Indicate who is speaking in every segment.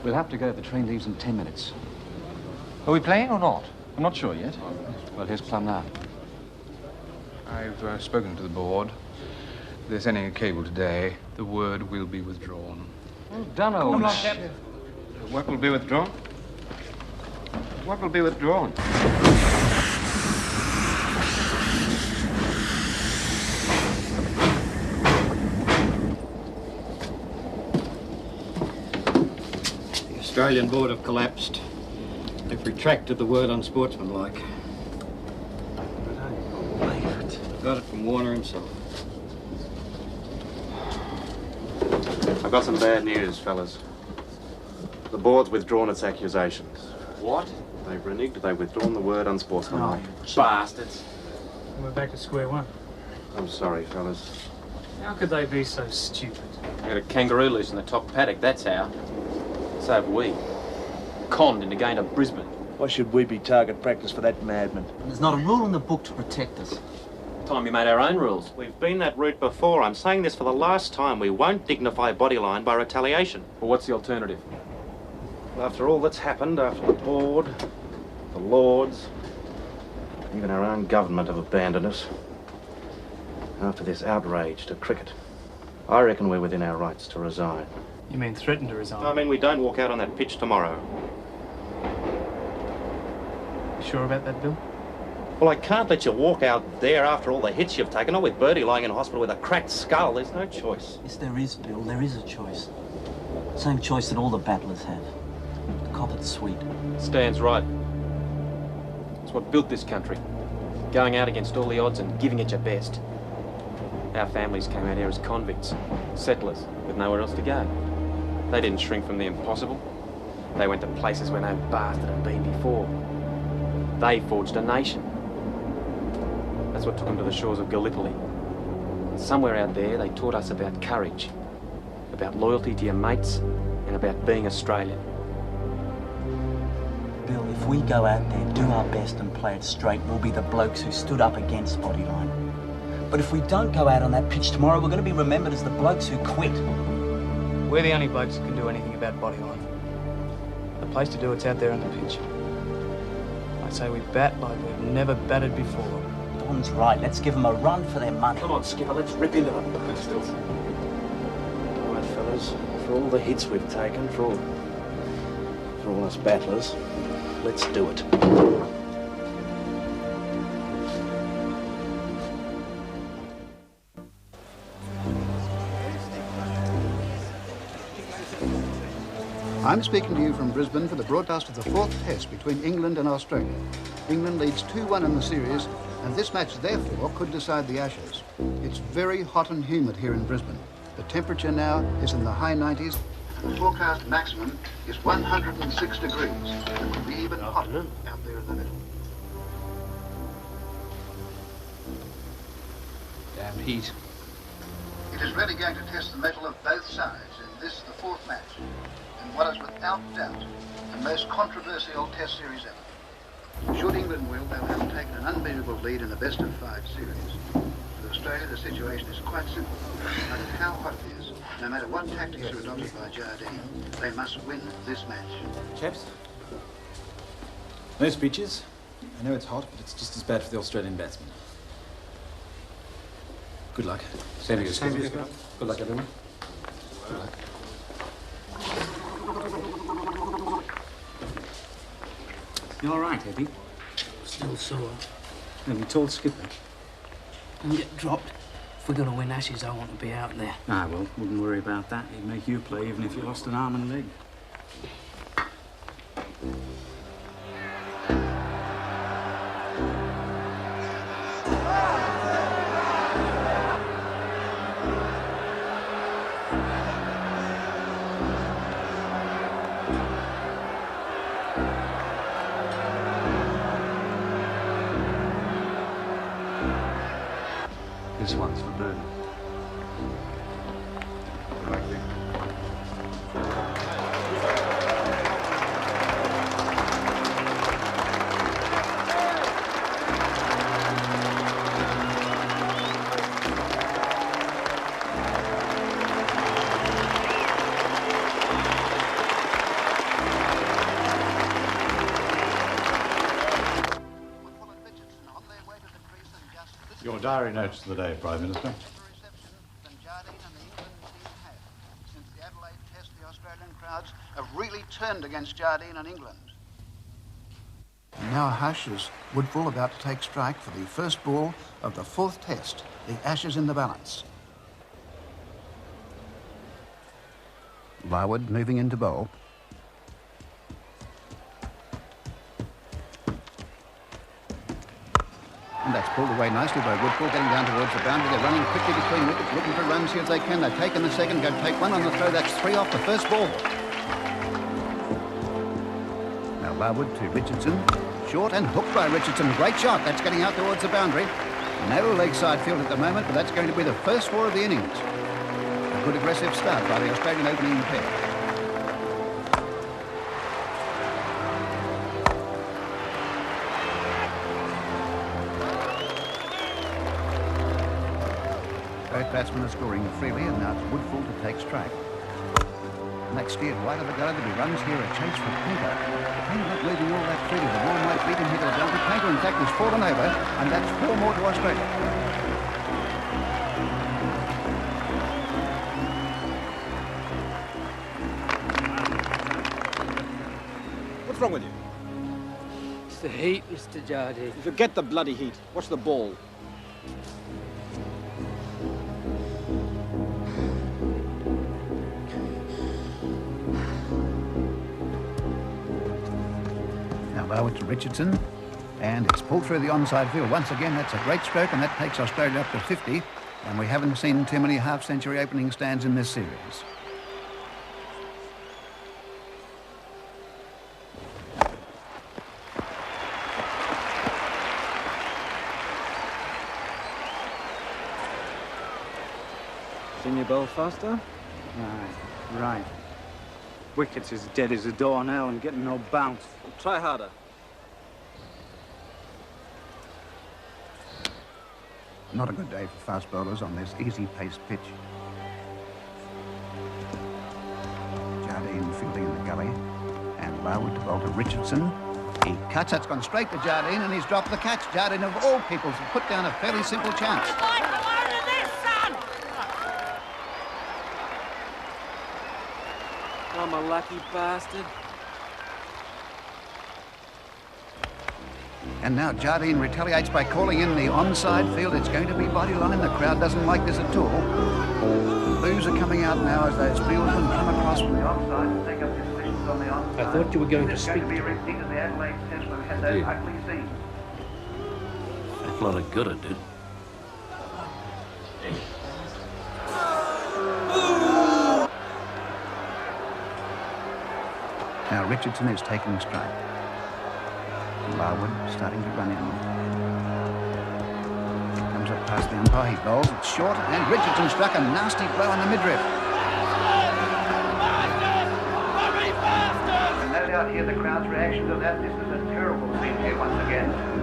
Speaker 1: We'll have to go. The train leaves in 10 minutes.
Speaker 2: Are we playing or not?
Speaker 1: I'm not sure yet. Well, here's Plum now.
Speaker 2: I've spoken to the board. If they're sending a cable today, the word will be withdrawn.
Speaker 1: Well done, old chap.
Speaker 3: What will be withdrawn? What will be withdrawn?
Speaker 4: The Australian board have collapsed. They've retracted the word unsportsmanlike.
Speaker 1: I don't believe it.
Speaker 4: Got it from Warner himself.
Speaker 3: I've got some bad news, fellas. The board's withdrawn its accusations.
Speaker 5: What?
Speaker 3: They've reneged. They've withdrawn the word unsportsmanlike.
Speaker 5: Bastards.
Speaker 6: We're back to square one.
Speaker 3: I'm sorry, fellas.
Speaker 6: How could they be so stupid?
Speaker 5: We got a kangaroo loose in the top paddock, that's how. So have we. Conned into going to Brisbane.
Speaker 7: Why should we be target practice for that madman?
Speaker 8: There's not a rule in the book to protect us.
Speaker 5: Time we made our own rules.
Speaker 9: We've been that route before. I'm saying this for the last time. We won't dignify Bodyline by retaliation.
Speaker 5: Well, what's the alternative?
Speaker 3: Well, after all that's happened, after the board, the lords, even our own government have abandoned us, after this outrage to cricket, I reckon we're within our rights to resign.
Speaker 6: You mean threaten to resign?
Speaker 9: I mean, we don't walk out on that pitch tomorrow.
Speaker 6: You sure about that, Bill?
Speaker 9: Well, I can't let you walk out there after all the hits you've taken, or with Bertie lying in hospital with a cracked skull. There's no choice.
Speaker 8: Yes, there is, Bill. There is a choice. Same choice that all the battlers have. The cop it sweet.
Speaker 5: Stan's right. It's what built this country. Going out against all the odds and giving it your best. Our families came out here as convicts, settlers, with nowhere else to go. They didn't shrink from the impossible. They went to places where no bastard had been before. They forged a nation. That's what took them to the shores of Gallipoli. Somewhere out there, they taught us about courage, about loyalty to your mates, and about being Australian.
Speaker 8: Bill, if we go out there, do our best and play it straight, we'll be the blokes who stood up against Bodyline. But if we don't go out on that pitch tomorrow, we're going to be remembered as the blokes who quit.
Speaker 6: We're the only blokes who can do anything about Bodyline. The place to do it's out there on the pitch. I say we bat like we've never batted before.
Speaker 8: Don's right. Let's give them a run for their money.
Speaker 5: Come on, Skipper, let's rip into them.
Speaker 3: All right, fellas, for all the hits we've taken, for all us battlers, let's do it.
Speaker 10: I'm speaking to you from Brisbane for the broadcast of the fourth test between England and Australia. England leads 2-1 in the series, and this match, therefore, could decide the Ashes. It's very hot and humid here in Brisbane. The temperature now is in the high 90s, and the forecast maximum is 106 degrees. It could be even hotter out there in the middle.
Speaker 2: Damn heat.
Speaker 10: It is really going to test the mettle of both sides in this, the fourth match, in what is without doubt the most controversial test series ever. Should England win, they'll have taken an unbeatable lead in the best-of-5 series. For Australia, the situation is quite simple. No matter how hot it is, no matter what tactics are adopted by Jardine, they must win this match.
Speaker 1: Chaps, no speeches. I know it's hot, but it's just as bad for the Australian batsmen. Good luck.
Speaker 2: Same to you, Skipper.
Speaker 1: Good luck, everyone. Good luck. You all right, Eddie?
Speaker 11: Still sore.
Speaker 1: Have you told Skipper?
Speaker 11: And get dropped. If we're going to win Ashes, I want to be out there.
Speaker 1: Ah, well, wouldn't worry about that. He'd make you play even if you lost an arm and leg. This one's for Birdie.
Speaker 12: Your diary notes of the day, Prime Minister.
Speaker 10: Since the Adelaide Test, the Australian crowds have really turned against Jardine and England. And now a hush is Woodfull about to take strike for the first ball of the fourth Test, the Ashes in the balance. Larwood moving into bowl. And that's pulled away nicely by Woodfull, getting down towards the boundary. They're running quickly between wickets, looking for runs here if they can. They've taken the second, going to take one on the throw. That's 3 off the first ball. Now Larwood to Richardson. Short and hooked by Richardson. Great shot. That's getting out towards the boundary. No leg side field at the moment, but that's going to be the first 4 of the innings. A good aggressive start by the Australian opening pair. Both batsmen are scoring freely, and now it's Woodfull to take strike. And that's steered wide of the gully. There'll be runs here, a chase for Painter. Painter not moving all that freely. The ball might beat him here to the boundary. Painter, in fact, has fallen over, and that's 4 more to Australia.
Speaker 13: What's wrong with you?
Speaker 11: It's the heat, Mr. Jardine.
Speaker 13: Forget the bloody heat. Watch the ball.
Speaker 10: Larwood to Richardson, and it's pulled through the onside field. Once again, that's a great stroke, and that takes Australia up to 50, and we haven't seen too many half-century opening stands in this series.
Speaker 6: Seen your bowl faster? Right. Wicket's as dead as a door now and getting no bounce.
Speaker 13: Try harder.
Speaker 10: Not a good day for fast bowlers on this easy-paced pitch. Jardine fielding in the gully, and Larwood to bowl to Richardson. He cuts, that's gone straight to Jardine, and he's dropped the catch. Jardine, of all people, has put down a fairly simple chance.
Speaker 11: I'm a lucky bastard.
Speaker 10: And now Jardine retaliates by calling in the onside field. It's going to be Bodyline. The crowd doesn't like this at all. Boos are coming out now as those fieldsmen come across from the offside to take up their positions on the onside.
Speaker 11: I thought you were going to speak
Speaker 10: to be a repeat of the Adelaide Test where we had those ugly scenes.
Speaker 9: A lot of good it did.
Speaker 10: Now Richardson is taking strike. Larwood starting to run in. He comes up past the umpire, he bowls, it's short, and Richardson struck a nasty blow on the midriff. And no doubt here the crowd's reaction to that. This is a terrible scene here once again.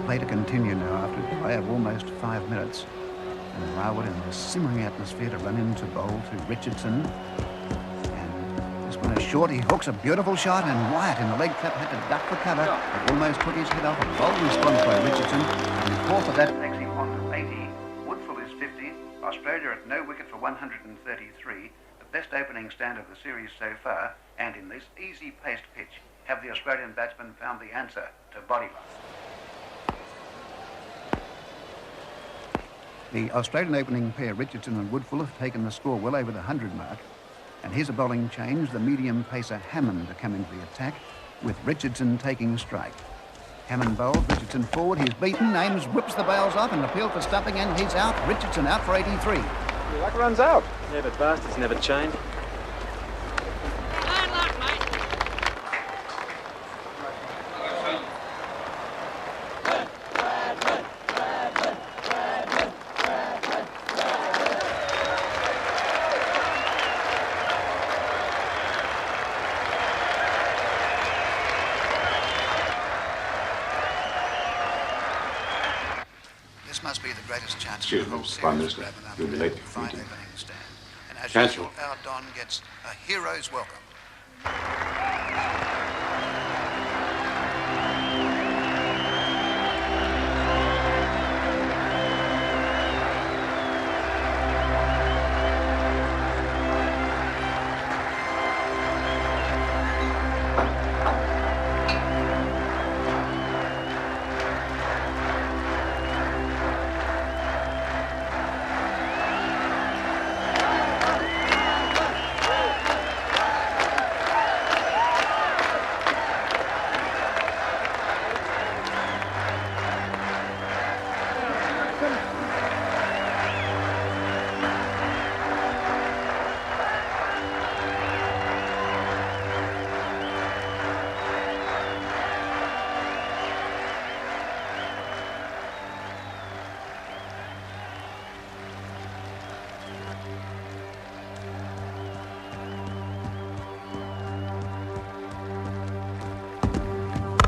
Speaker 10: Play to continue now after a delay of almost 5 minutes. And Larwood in this simmering atmosphere to run into bowl to Richardson. And this one is short. He hooks a beautiful shot, and Wyatt in the leg flap had to duck for cover. It almost put his head off. A bold response by Richardson. And the fourth of that takes him on to 80. Woodfull is 50. Australia at no wicket for 133. The best opening stand of the series so far. And in this easy-paced pitch, have the Australian batsmen found the answer to Bodyline. The Australian opening pair, Richardson and Woodfull, have taken the score well over the 100 mark. And here's a bowling change. The medium pacer Hammond to come into the attack, with Richardson taking strike. Hammond bowls, Richardson forward, he's beaten, Ames whips the bails off and appealed for stumping, and he's out. Richardson out for 83.
Speaker 13: Luck runs out.
Speaker 5: Yeah, but bastards never chained.
Speaker 10: this must be the greatest chance
Speaker 14: Excuse
Speaker 10: in the
Speaker 14: me,
Speaker 10: whole
Speaker 14: Prime
Speaker 10: series
Speaker 14: Minister.
Speaker 10: for Bradman
Speaker 14: You'll
Speaker 10: after
Speaker 14: be late
Speaker 10: a
Speaker 14: for
Speaker 10: fine
Speaker 14: meeting.
Speaker 10: opening stand. And as
Speaker 14: Chancellor.
Speaker 10: usual, our Don gets a hero's welcome.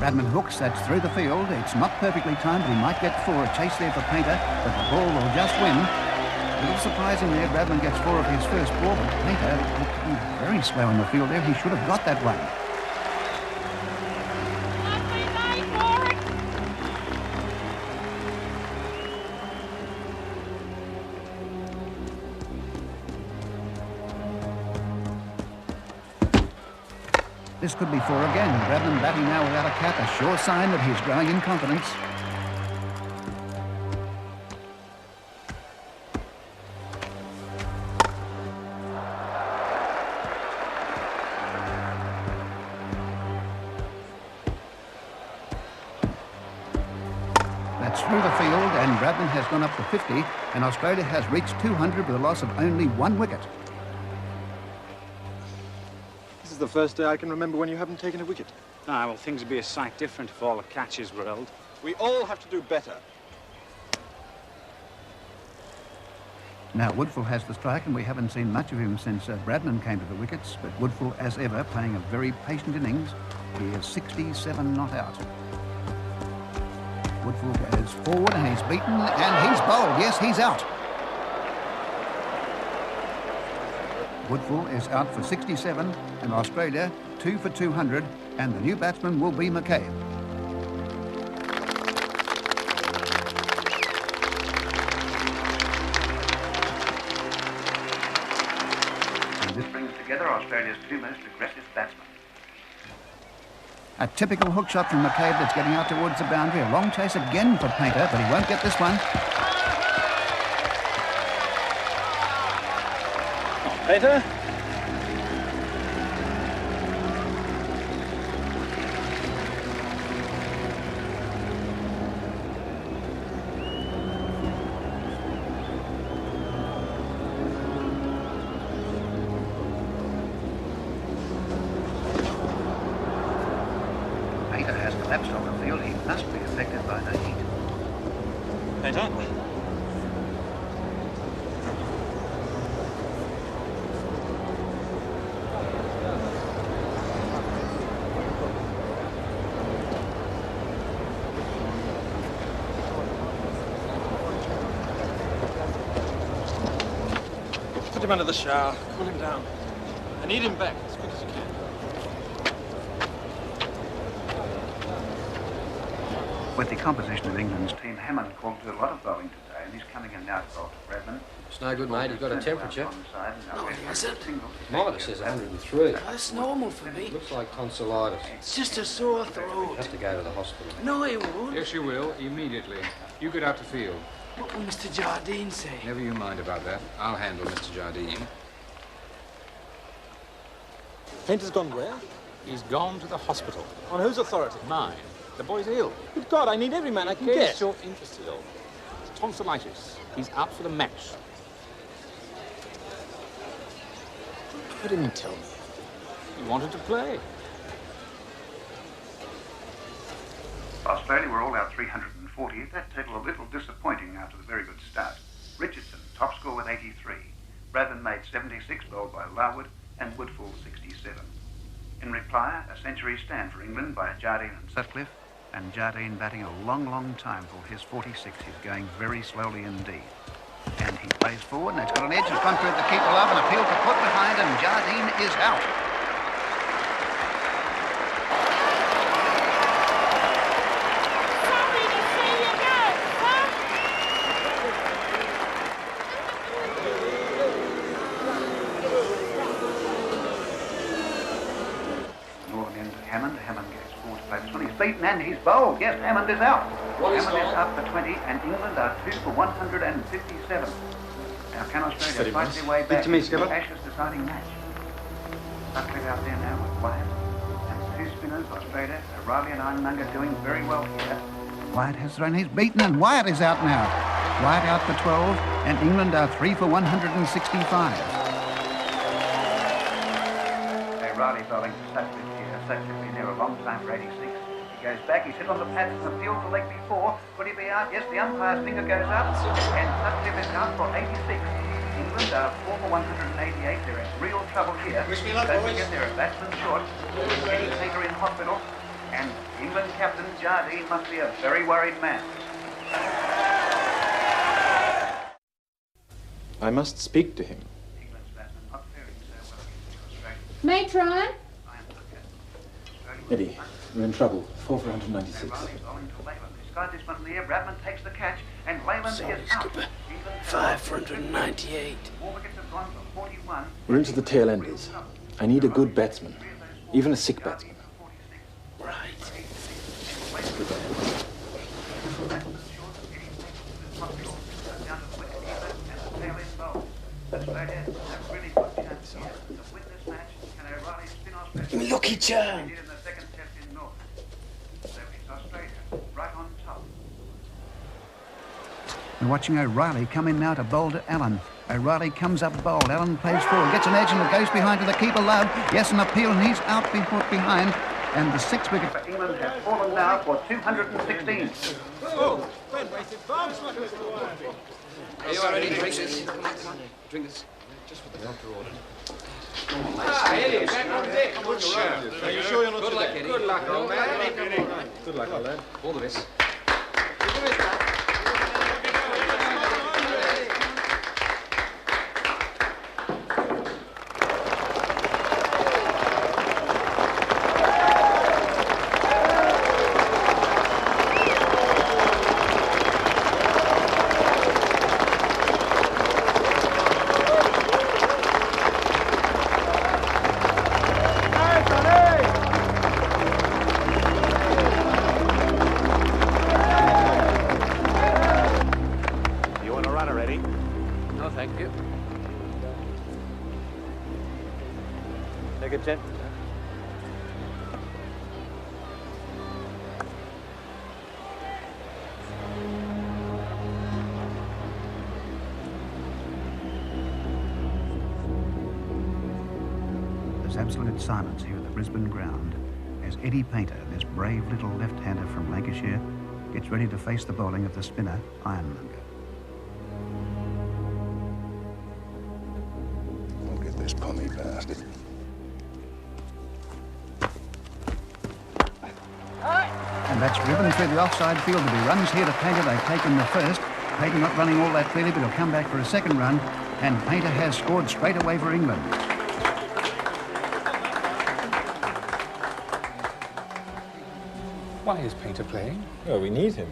Speaker 15: Bradman hooks, that's through the field. It's not perfectly timed, but he might get 4. A chase there for Painter, but the ball will just win. A little surprising there, Bradman gets 4 of his first ball, but Painter looked to be very slow in the field there. He should have got that one. This could be 4 again. Bradman batting now without a cap, a sure sign that he's growing in confidence. That's through the field, and Bradman has gone up to 50, and Australia has reached 200 with a loss of only 1 wicket.
Speaker 13: This is the first day I can remember when you haven't taken a wicket.
Speaker 16: Ah, well, things would be a sight different if all the catches were held.
Speaker 13: We all have to do better.
Speaker 15: Now, Woodfull has the strike, and we haven't seen much of him since Bradman came to the wickets, but Woodfull, as ever, playing a very patient innings. He is 67 not out. Woodfull goes forward, and he's beaten, and he's bowled. Yes, he's out. Woodfull is out for 67, and Australia 2 for 200, and the new batsman will be McCabe. And this brings together Australia's 2 most aggressive batsmen. A typical hook shot from McCabe that's getting out towards the boundary. A long chase again for Painter, but he won't get this one.
Speaker 13: Painter?
Speaker 15: Painter has collapsed on the field. He must be affected by the heat.
Speaker 13: Painter? Put him under the shower. Cool him down. I need him back as quick as you can.
Speaker 15: With the composition of England's team, Hammond called to a lot of bowling today, and he's coming in now to bowl to Bradman.
Speaker 5: It's no good, mate. He's got a temperature.
Speaker 11: No, he hasn't.
Speaker 5: Mine says 103.
Speaker 11: That's normal for me.
Speaker 5: Looks like tonsillitis.
Speaker 11: It's just a sore
Speaker 5: You
Speaker 11: throat.
Speaker 5: have to go to the hospital.
Speaker 11: No, he won't.
Speaker 2: Yes, you will, immediately. You get out to field.
Speaker 11: What will Mr. Jardine say?
Speaker 2: Never you mind about that. I'll handle Mr. Jardine.
Speaker 13: Painter's gone where?
Speaker 16: He's gone to the hospital.
Speaker 13: On whose authority?
Speaker 16: Mine. The boy's ill.
Speaker 13: Good God, I need every man I can
Speaker 16: In
Speaker 13: get.
Speaker 16: case you're interested. It's tonsillitis. He's out for the match.
Speaker 13: Why didn't you tell me?
Speaker 16: He wanted to play.
Speaker 15: Australia were all out 340. That total a little disappointing after the very good start. Richardson, top score with 83. Bradman made 76, bowled by Larwood, and Woodfull 67. In reply, a century stand for England by Jardine and Sutcliffe, And Jardine batting a long, long time for his 46. He's going very slowly indeed. And he plays forward, and it's got an edge in front for the keeper love, and a field to put behind, and Jardine is out. Hammond gets forward to batsman. He's beaten and he's bowled. Yes, Hammond is out. Hammond is up for 20 and England are 2 for 157. Now can Australia fight their way back to the Ashes deciding match? Sutcliffe out there now with Wyatt. And 2 spinners, Australia, O'Reilly and Ironmonger doing very well here. Wyatt has thrown, he's beaten and Wyatt is out now. Wyatt out for 12 and England are 3 for 165. O'Reilly bowling to Sutcliffe. Sutcliffe been there a long time for 86. He goes back, he's hit on the pads in the field for leg before. Could he be out? Yes, the umpire's finger goes up. And Sutcliffe is out for 86. England are 4 for 188. They're in real trouble here. Don't forget they're a batsman short. Eddie Taker in hospital. And England captain Jardine must be a very worried man.
Speaker 1: I must speak to him.
Speaker 14: Matron?
Speaker 1: Eddie, we're in trouble. 4 for 196.
Speaker 15: Skies this one in the air. Bradman takes the catch, and Leyland
Speaker 11: Sorry,
Speaker 15: is out.
Speaker 11: skipper. 5 for 198.
Speaker 1: We're into the tail enders. I need a good batsman. Even a sick batsman.
Speaker 11: Right. Lucky charm.
Speaker 15: We're watching O'Reilly come in now to bowl to Allen. O'Reilly comes up bowled. Allen plays forward, gets an edge and it goes behind to the keeper Love. Yes, an appeal and he's out behind. And the 6 wicket for England has fallen now for 216.
Speaker 13: Oh, Ben wasted bombs.
Speaker 16: Are you already drink this? Come on. Drink this. Just what the doctor ordered. Eddie, back on deck. Good shot.
Speaker 13: Are you sure you're not
Speaker 16: Good luck, Eddie. Good luck, old man.
Speaker 13: Good luck, old lad.
Speaker 16: All the best.
Speaker 15: There's absolute silence here at the Brisbane ground as Eddie Painter, this brave little left-hander from Lancashire, gets ready to face the bowling of the spinner, Ironmonger.
Speaker 2: Look at this pommy bastard.
Speaker 15: And that's driven through the offside field. If he runs here to Painter, they've taken the first. Painter not running all that clearly, but he'll come back for a second run. And Painter has scored straight away for England.
Speaker 2: Why is Painter playing?
Speaker 12: Well, we need him.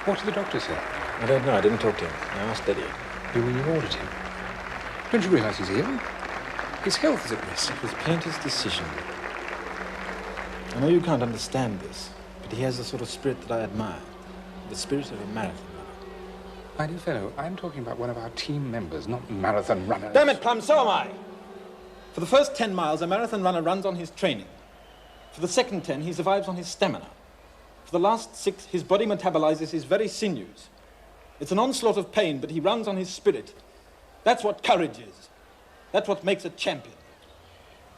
Speaker 2: What did the doctor say?
Speaker 12: I don't know. I didn't talk to him. I asked Eddie.
Speaker 2: You mean you ordered him? Don't you realise he's ill? His health is at risk.
Speaker 12: It was Painter's decision. I know you can't understand this, but he has the sort of spirit that I admire. The spirit of a marathon runner.
Speaker 2: My dear fellow, I'm talking about one of our team members, not marathon runners.
Speaker 1: Damn it, Plum, so am I! For the first 10 miles, a marathon runner runs on his training. For the second 10, he survives on his stamina. For the last 6, his body metabolizes his very sinews. It's an onslaught of pain, but he runs on his spirit. That's what courage is. That's what makes a champion.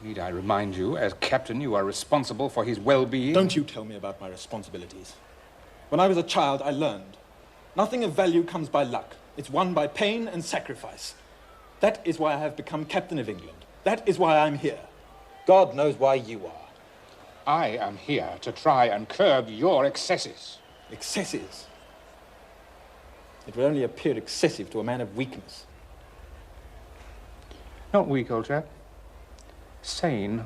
Speaker 2: Need I remind you, as captain, you are responsible for his well-being?
Speaker 1: Don't you tell me about my responsibilities. When I was a child, I learned. Nothing of value comes by luck. It's won by pain and sacrifice. That is why I have become captain of England. That is why I'm here. God knows why you are.
Speaker 17: I am here to try and curb your excesses.
Speaker 1: Excesses? It will only appear excessive to a man of weakness.
Speaker 17: Not weak, old chap. Sane.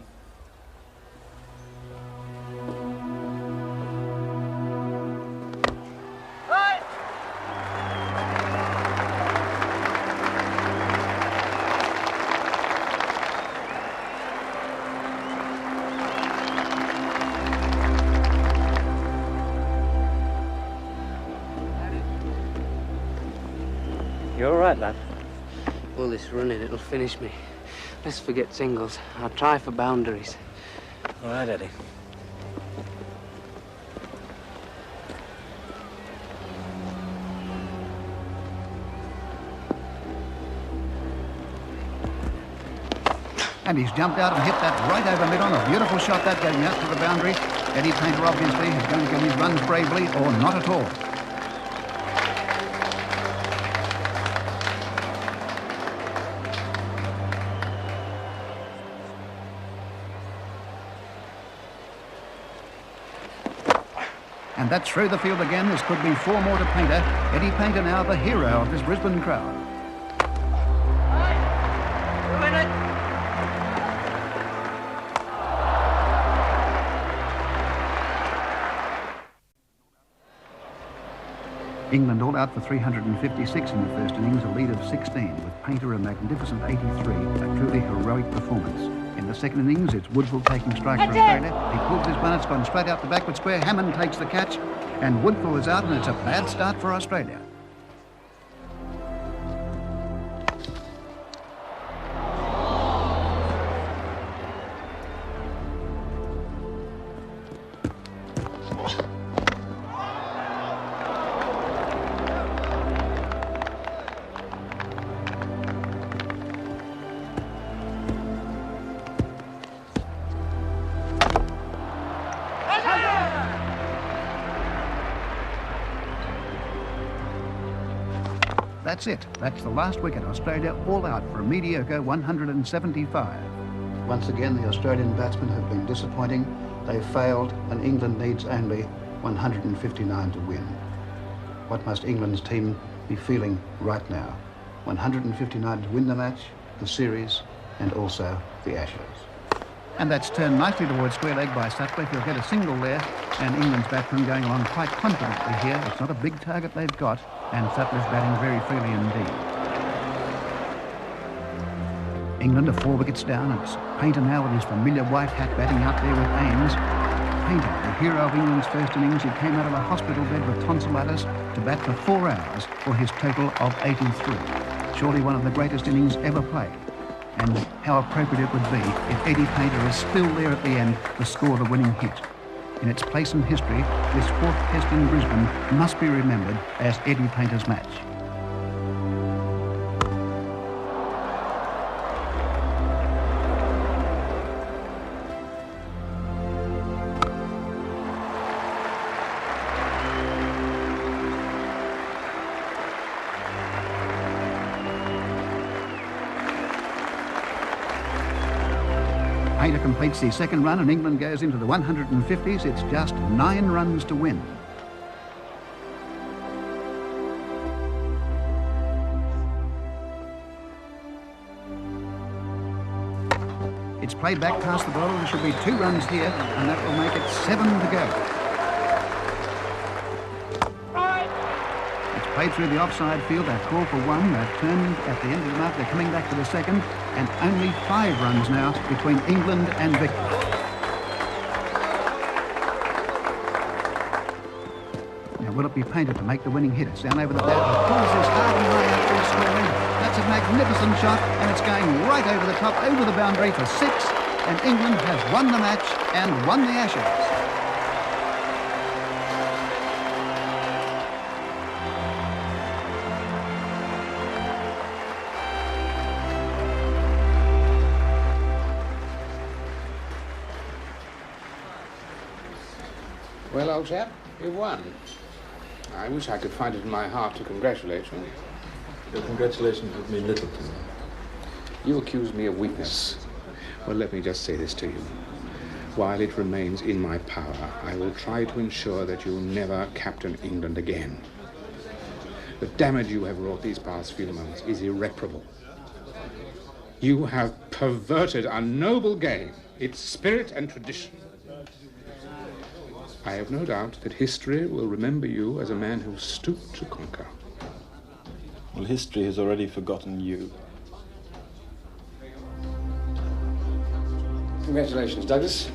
Speaker 11: You're all right, lad. All this running, it'll finish me. Let's forget singles. I'll try for boundaries.
Speaker 8: All right, Eddie.
Speaker 15: And he's jumped out and hit that right over mid-on. A beautiful shot that going out to the boundary. Eddie Painter obviously is going to get his runs bravely or not at all. And that's through the field again. This could be 4 more to Painter. Eddie Painter now the hero of this Brisbane crowd. England all out for 356 in the first innings, a lead of 16, with Painter a magnificent 83, a truly heroic performance. In the second innings, it's Woodville taking strike for Australia. He pulls his one, it's gone straight out the backward square. Hammond takes the catch, and Woodville is out, and it's a bad start for Australia. That's it. That's the last wicket. Australia all out for a mediocre 175. Once again, the Australian batsmen have been disappointing. They've failed, and England needs only 159 to win. What must England's team be feeling right now? 159 to win the match, the series, and also the Ashes. And that's turned nicely towards square leg by Sutcliffe. He'll get a single there, and England's batsmen going along quite confidently here. It's not a big target they've got, and Sutcliffe batting very freely indeed. England are 4 wickets down. It's Painter now with his familiar white hat batting out there with Ames. Painter, the hero of England's first innings, he came out of a hospital bed with tonsillitis to bat for 4 hours for his total of 83. Surely one of the greatest innings ever played. And how appropriate it would be if Eddie Painter is still there at the end to score the winning hit. In its place in history, this 4th test in Brisbane must be remembered as Eddie Painter's match. Painter completes the second run and England goes into the 150s. It's just 9 runs to win. It's played back past the bowler. There should be 2 runs here, and that will make it 7 to go. It's played through the offside field. They've called for 1. They've turned at the end of the mark. They're coming back for the second, and only 5 runs now between England and victory. Now, will it be Painter to make the winning hit? It's down over the bat. He pulls this hard and high out through square leg. That's a magnificent shot, and it's going right over the top, over the boundary for 6, and England has won the match and won the Ashes.
Speaker 17: Well, old chap, you've won. I wish I could find it in my heart to congratulate you.
Speaker 12: Your congratulations would mean little to me.
Speaker 17: You accuse me of weakness. Well, let me just say this to you. While it remains in my power, I will try to ensure that you never captain England again. The damage you have wrought these past few months is irreparable. You have perverted a noble game, its spirit and tradition. I have no doubt that history will remember you as a man who stooped to conquer.
Speaker 12: Well, history has already forgotten you.
Speaker 16: Congratulations, Douglas.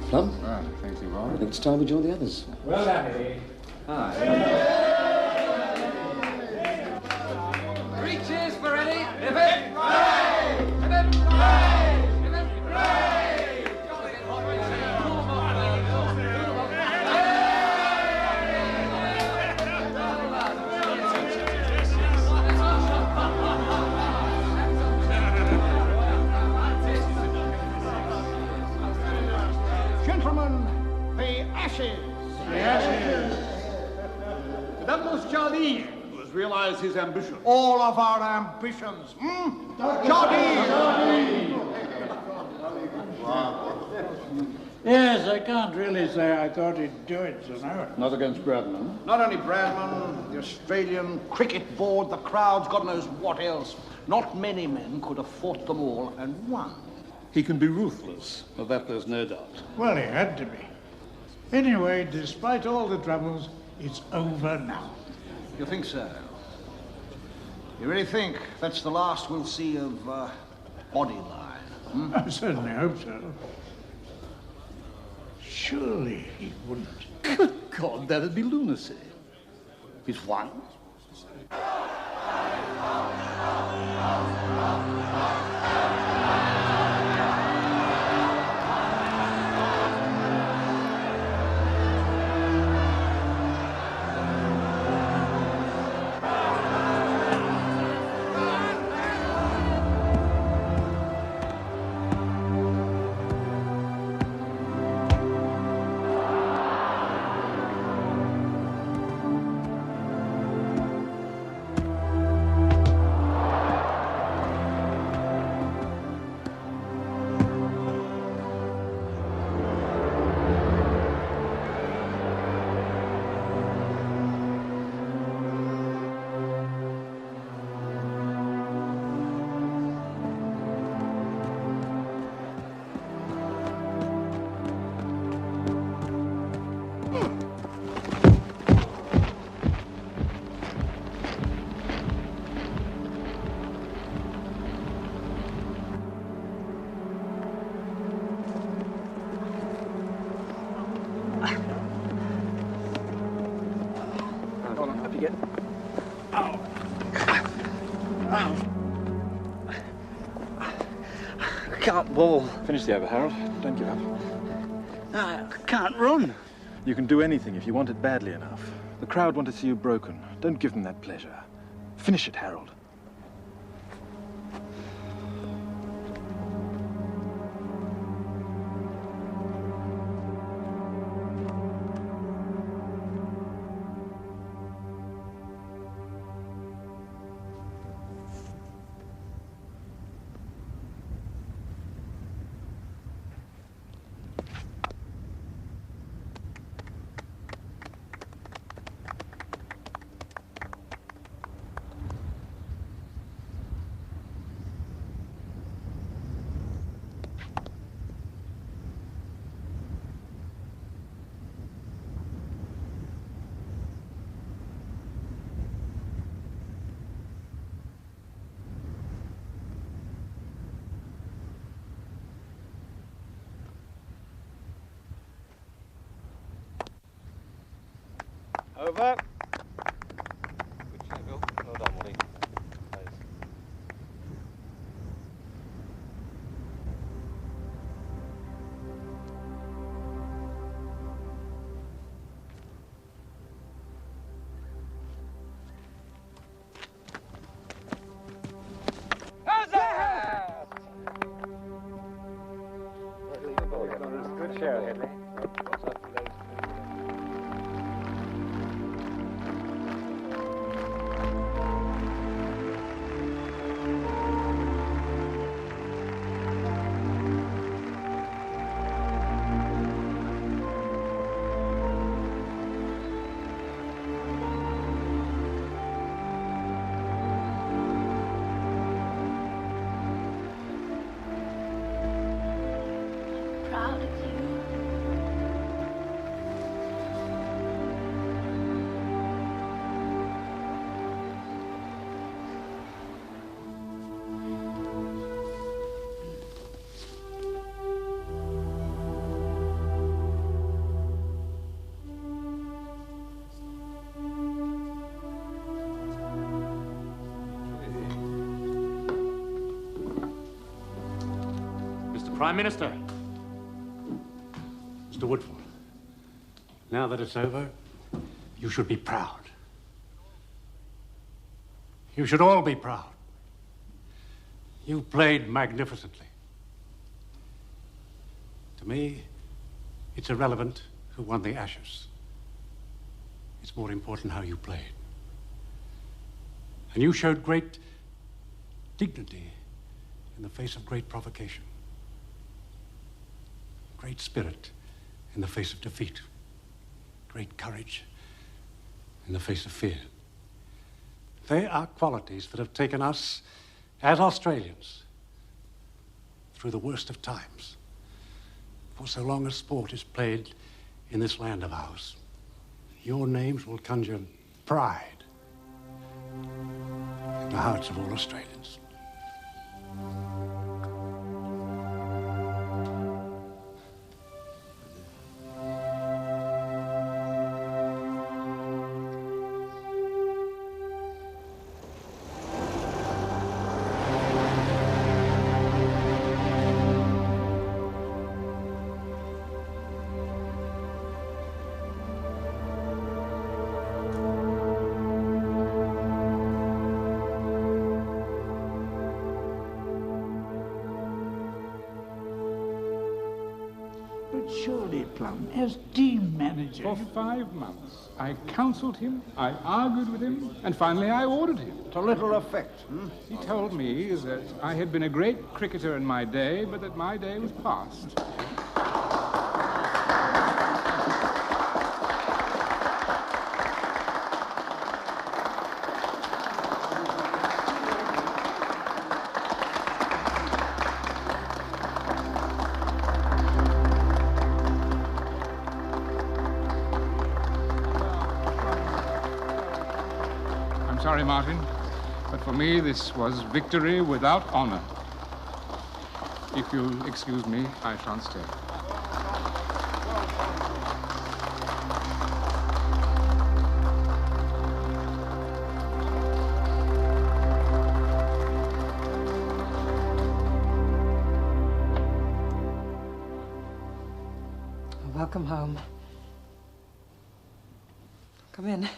Speaker 16: Plum?
Speaker 17: Ah, thank you, Bob.
Speaker 16: I think it's time we join the others.
Speaker 4: Well done, Eddie.
Speaker 16: Hi. 3 cheers for Eddie. Hooray!
Speaker 18: Gentlemen, the ashes.
Speaker 19: The ashes. Douglas Jardine, who has realized his ambition.
Speaker 18: All of our ambitions. Jardine!
Speaker 19: Yes, I can't really say I thought he'd do it, you know. Not against Bradman.
Speaker 18: Not only Bradman, the Australian Cricket Board, the crowds, God knows what else. Not many men could have fought them all and won.
Speaker 19: He can be ruthless, of that there's no doubt. Well, he had to be. Anyway, despite all the troubles, it's over now.
Speaker 18: You think so? You really think that's the last we'll see of Bodyline?
Speaker 19: I certainly hope so. Surely he wouldn't.
Speaker 18: Good God, that'd be lunacy. He's won.
Speaker 8: Can't ball.
Speaker 12: Finish the over, Harold. Don't give up.
Speaker 8: I can't run.
Speaker 12: You can do anything if you want it badly enough. The crowd want to see you broken. Don't give them that pleasure. Finish it, Harold.
Speaker 5: Over. Good shot, Bill. Well done, Woody.
Speaker 16: How's that?
Speaker 5: Good show, Henry.
Speaker 19: Prime Minister. Mr. Woodford, now that it's over, you should be proud. You should all be proud. You played magnificently. To me, it's irrelevant who won the Ashes. It's more important how you played. And you showed great dignity in the face of great provocation. Great spirit in the face of defeat. Great courage in the face of fear. They are qualities that have taken us, as Australians, through the worst of times. For so long as sport is played in this land of ours, your names will conjure pride in the hearts of all Australians. Surely, Plum, as team manager...
Speaker 17: For 5 months, I counselled him, I argued with him, and finally I ordered him.
Speaker 18: To little effect,
Speaker 17: He told me that I had been a great cricketer in my day, but that my day was past. Sorry, Martin, but for me this was victory without honor. If you'll excuse me, I shan't stay.
Speaker 20: Welcome home. Come in.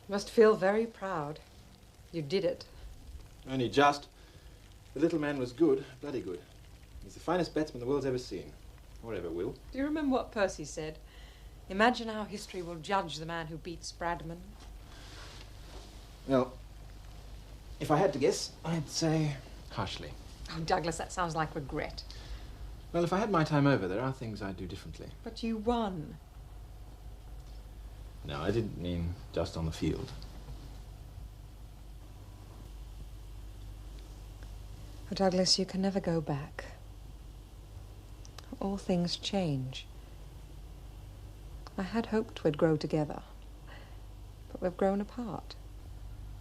Speaker 20: You must feel very proud. You did it.
Speaker 1: Only just. The little man was good, bloody good. He's the finest batsman the world's ever seen, or ever will.
Speaker 20: Do you remember what Percy said? Imagine how history will judge the man who beats Bradman.
Speaker 1: Well, if I had to guess, I'd say harshly.
Speaker 20: Oh, Douglas, that sounds like regret.
Speaker 1: Well, if I had my time over, there are things I'd do differently.
Speaker 20: But you won.
Speaker 1: No, I didn't mean just on the field.
Speaker 20: Oh, Douglas, you can never go back. All things change. I had hoped we'd grow together, but we've grown apart.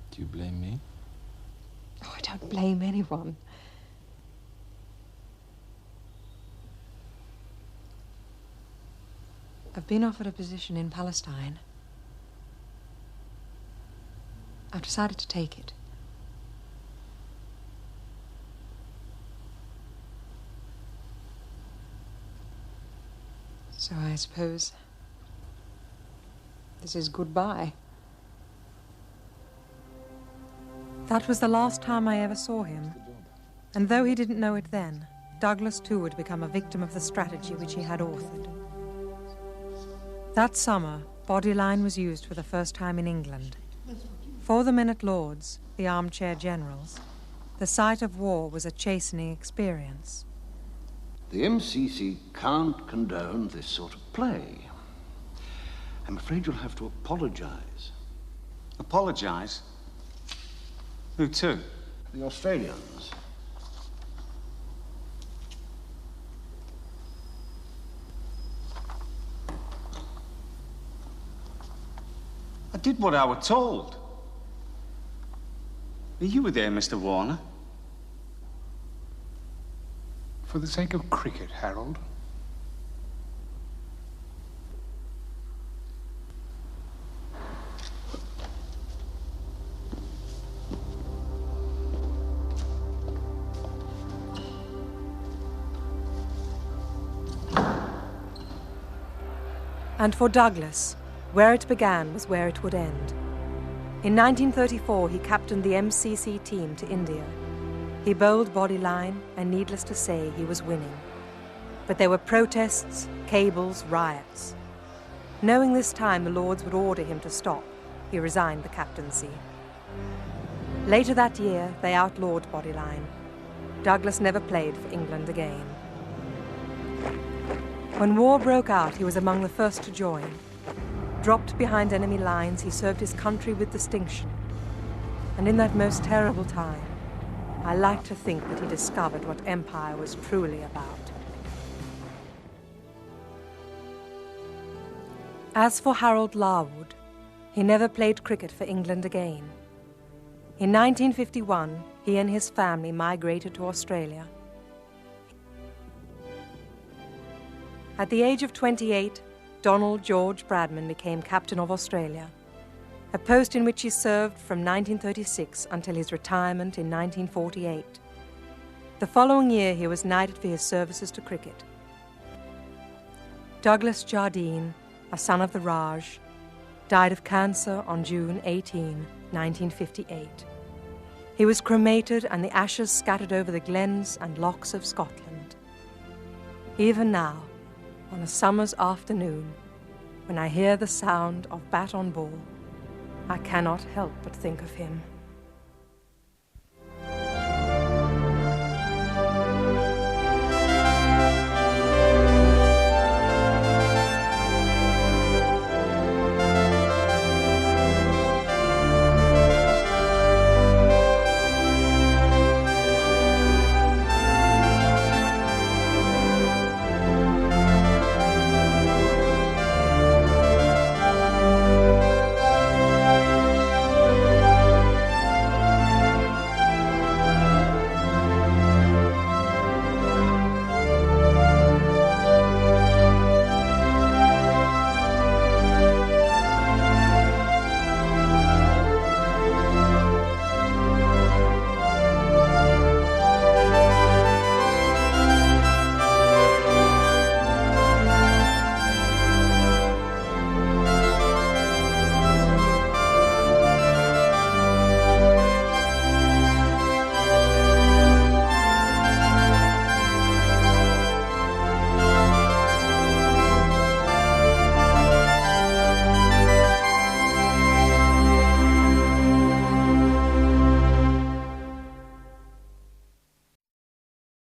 Speaker 1: Do you blame me?
Speaker 20: Oh, I don't blame anyone. I've been offered a position in Palestine. I've decided to take it. So I suppose this is goodbye. That was the last time I ever saw him. And though he didn't know it then, Douglas too would become a victim of the strategy which he had authored. That summer, Bodyline was used for the first time in England. For the men at Lord's, the armchair generals, the sight of war was a chastening experience.
Speaker 18: The MCC can't condone this sort of play. I'm afraid you'll have to apologise.
Speaker 21: Apologise? Who to?
Speaker 18: The Australians.
Speaker 21: I did what I was told. You were there, Mr. Warner.
Speaker 17: For the sake of cricket, Harold.
Speaker 20: And for Douglas, where it began was where it would end. In 1934, he captained the MCC team to India. He bowled Bodyline, and needless to say, he was winning. But there were protests, cables, riots. Knowing this time the Lords would order him to stop, he resigned the captaincy. Later that year, they outlawed Bodyline. Douglas never played for England again. When war broke out, he was among the first to join. Dropped behind enemy lines, he served his country with distinction. And in that most terrible time, I like to think that he discovered what empire was truly about. As for Harold Larwood, he never played cricket for England again. In 1951, he and his family migrated to Australia. At the age of 28, Donald George Bradman became captain of Australia, a post in which he served from 1936 until his retirement in 1948. The following year, he was knighted for his services to cricket. Douglas Jardine, a son of the Raj, died of cancer on June 18, 1958. He was cremated and the ashes scattered over the glens and lochs of Scotland. Even now, on a summer's afternoon, when I hear the sound of bat on ball, I cannot help but think of him.